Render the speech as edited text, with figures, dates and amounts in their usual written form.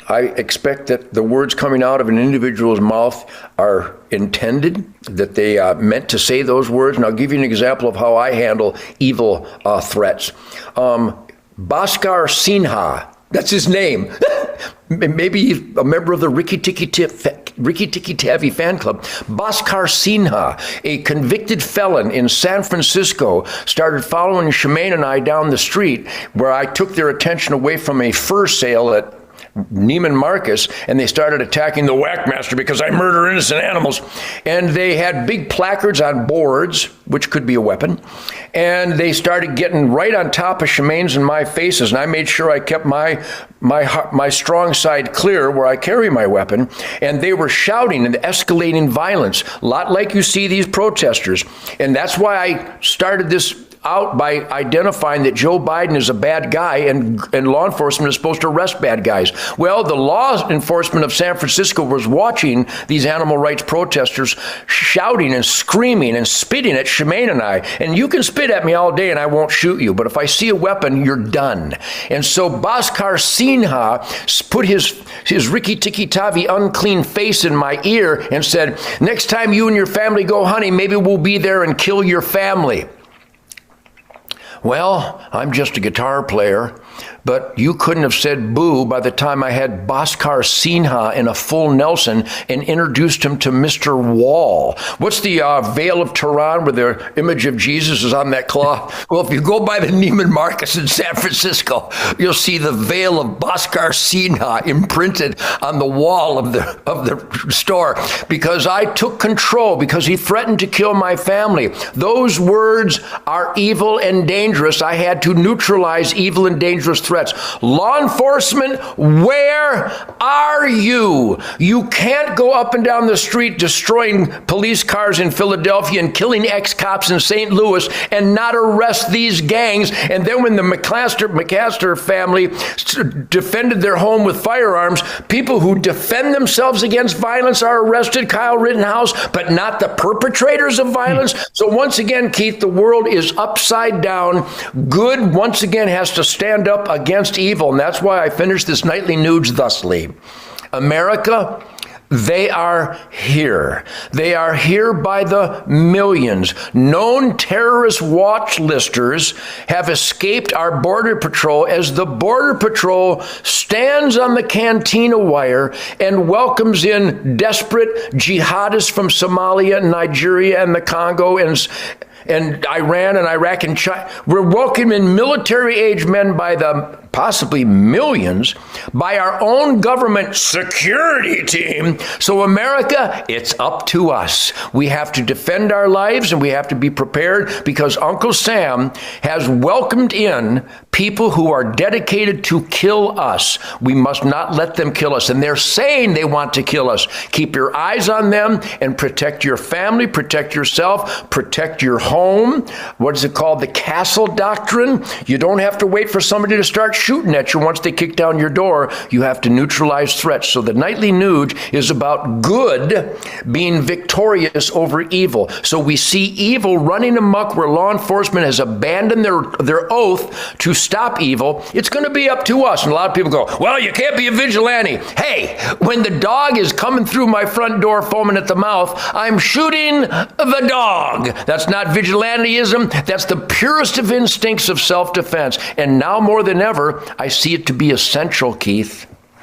I expect that the words coming out of an individual's mouth are intended, that they meant to say those words. And I'll give you an example of how I handle evil threats. Bhaskar Sinha, that's his name. Maybe a member of the Rikki Tikki Tavi fan club. Bhaskar Sinha, a convicted felon in San Francisco, started following Shemaine and I down the street, where I took their attention away from a fur sale at Neiman Marcus, and they started attacking the Whackmaster because I murder innocent animals. And they had big placards on boards, which could be a weapon, and they started getting right on top of Shemaine's and my faces, and I made sure I kept my strong side clear where I carry my weapon, and they were shouting and escalating violence, a lot like you see these protesters. And that's why I started this out by identifying that Joe Biden is a bad guy, and law enforcement is supposed to arrest bad guys. Well, the law enforcement of San Francisco was watching these animal rights protesters shouting and screaming and spitting at Shemaine and I. And you can spit at me all day and I won't shoot you, but if I see a weapon, you're done. And so Bhaskar Sinha put his Rikki Tikki Tavi unclean face in my ear and said, "Next time you and your family go hunting, maybe we'll be there and kill your family." Well, I'm just a guitar player, but you couldn't have said boo by the time I had Bhaskar Sinha in a full Nelson and introduced him to Mr. Wall. What's the Veil of Tehran where the image of Jesus is on that cloth? Well, if you go by the Neiman Marcus in San Francisco, you'll see the veil of Bhaskar Sinha imprinted on the wall of the store, because I took control, because he threatened to kill my family. Those words are evil and dangerous. I had to neutralize evil and dangerous threats. Law enforcement, where are you? You can't go up and down the street destroying police cars in Philadelphia and killing ex-cops in St. Louis and not arrest these gangs. And then when the McCaster family defended their home with firearms, people who defend themselves against violence are arrested, Kyle Rittenhouse, but not the perpetrators of violence. So once again, Keith, the world is upside down. Good once again has to stand up against evil, and that's why I finished this nightly news thusly. America, they are here. They are here by the millions. Known terrorist watch listers have escaped our Border Patrol as the Border Patrol stands on the Cantina wire and welcomes in desperate jihadists from Somalia, Nigeria, and the Congo, and Iran and Iraq and China. We're welcoming military-age men by the possibly millions by our own government security team. So America, it's up to us. We have to defend our lives, and we have to be prepared, because Uncle Sam has welcomed in people who are dedicated to kill us. We must not let them kill us. And they're saying they want to kill us. Keep your eyes on them and protect your family, protect yourself, protect your home. What is it called? The castle doctrine. You don't have to wait for somebody to start shooting at you once they kick down your door. You have to neutralize threats. So the nightly news is about good being victorious over evil. So we see evil running amok where law enforcement has abandoned their oath to stop evil. It's going to be up to us. And a lot of people go, well, you can't be a vigilante. Hey, when the dog is coming through my front door foaming at the mouth, I'm shooting the dog. That's not vigilanteism. That's the purest of instincts of self-defense. And now more than ever, I see it to be essential, Keith.